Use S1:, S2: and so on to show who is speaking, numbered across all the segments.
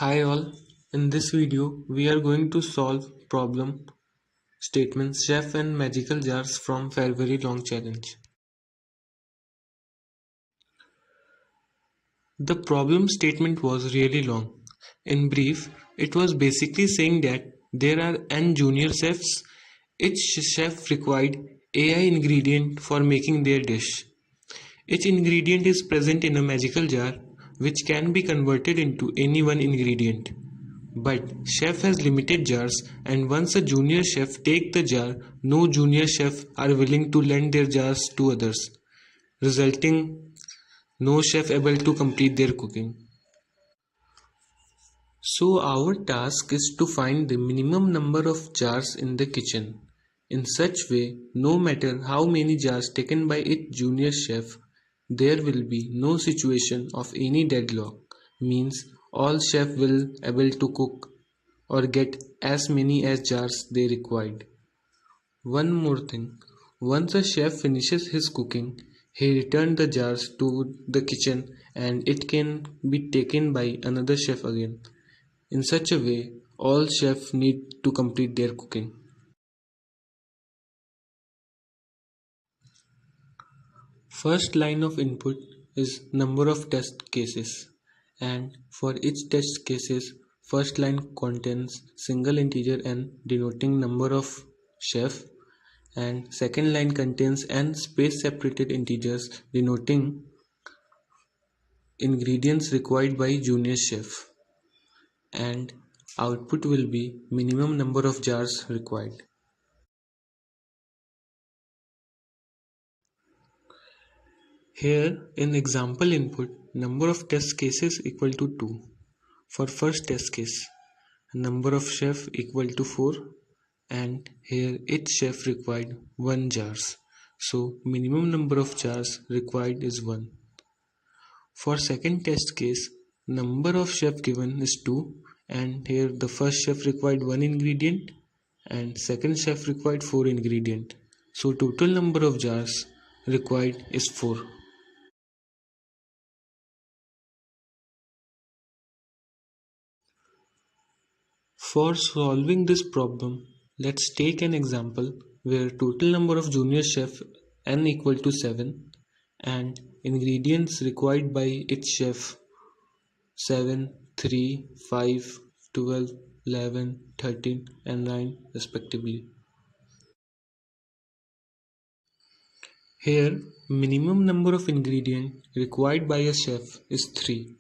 S1: Hi all, in this video we are going to solve problem statements chef and magical jars from very long challenge. The problem statement was really long. In brief, it was basically saying that there are n junior chefs. Each chef required AI ingredient for making their dish. Each ingredient is present in a magical jar which can be converted into any one ingredient. But chef has limited jars, and once a junior chef take the jar, no junior chef are willing to lend their jars to others, resulting no chef able to complete their cooking. So our task is to find the minimum number of jars in the kitchen. In such way, no matter how many jars taken by each junior chef, there will be no situation of any deadlock. Means all chef will able to cook or get as many as jars they required. One more thing, once a chef finishes his cooking, he returns the jars to the kitchen and it can be taken by another chef again. In such a way, all chefs need to complete their cooking. First line of input is number of test cases, and for each test cases, first line contains single integer n denoting number of chef, and second line contains n space separated integers denoting ingredients required by junior chef, and output will be minimum number of jars required. Here in example input, number of test cases equal to 2. For first test case, number of chef equal to 4, and here each chef required 1 jars. So minimum number of jars required is 1. For second test case, number of chef given is 2, and here the first chef required 1 ingredient and second chef required 4 ingredient. So total number of jars required is 4. For solving this problem, let's take an example where total number of junior chef n equal to 7 and ingredients required by each chef 7, 3, 5, 12, 11, 13 and 9 respectively. Here minimum number of ingredients required by a chef is 3.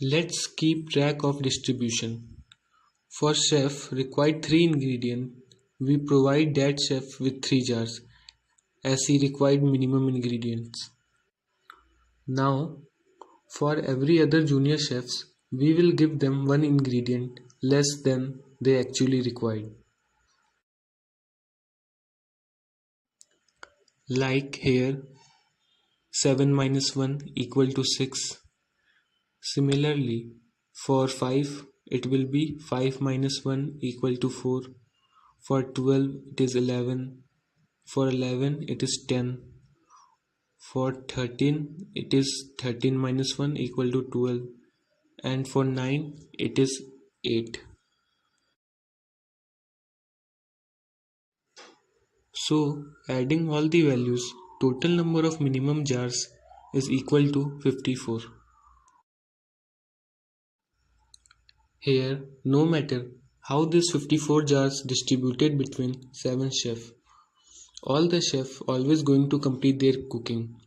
S1: Let's keep track of distribution. For chef required 3 ingredients, we provide that chef with 3 jars as he required minimum ingredients. Now, for every other junior chefs, we will give them 1 ingredient less than they actually required. Like here, 7 minus 1 equal to 6. Similarly, for 5, it will be 5 minus 1 equal to 4. For 12, it is 11. For 11, it is 10. For 13, it is 13 minus 1 equal to 12. And for 9, it is 8. So, adding all the values, total number of minimum jars is equal to 54. Here, no matter how these 54 jars distributed between 7 chefs, all the chefs always going to complete their cooking.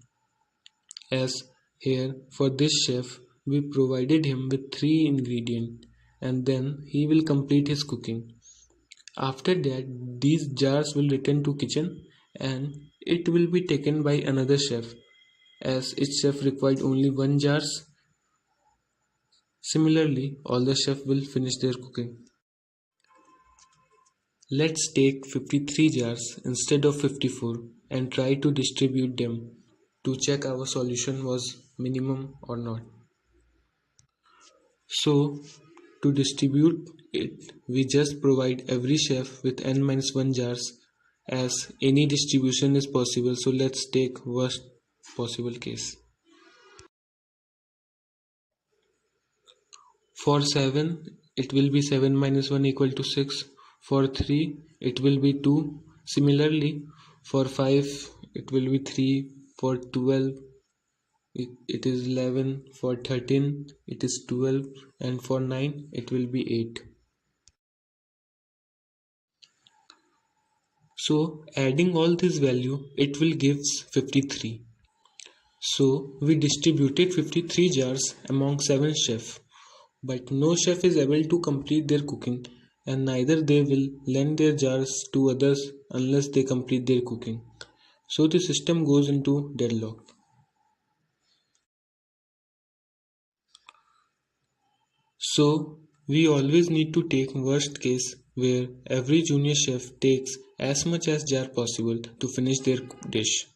S1: As here for this chef, we provided him with 3 ingredients and then he will complete his cooking. After that, these jars will return to kitchen and it will be taken by another chef as each chef required only 1 jars. Similarly, all the chefs will finish their cooking. Let's take 53 jars instead of 54 and try to distribute them to check our solution was minimum or not. So, to distribute it, we just provide every chef with n-1 jars as any distribution is possible. So let's take worst possible case. For 7, it will be 7 minus 1 equal to 6. For 3, it will be 2. Similarly, for 5, it will be 3. For 12, it is 11. For 13, it is 12. And for 9, it will be 8. So, adding all this value, it will gives 53. So, we distributed 53 jars among 7 chefs. But no chef is able to complete their cooking, and neither they will lend their jars to others unless they complete their cooking. So the system goes into deadlock. So we always need to take worst case where every junior chef takes as much as jar possible to finish their dish.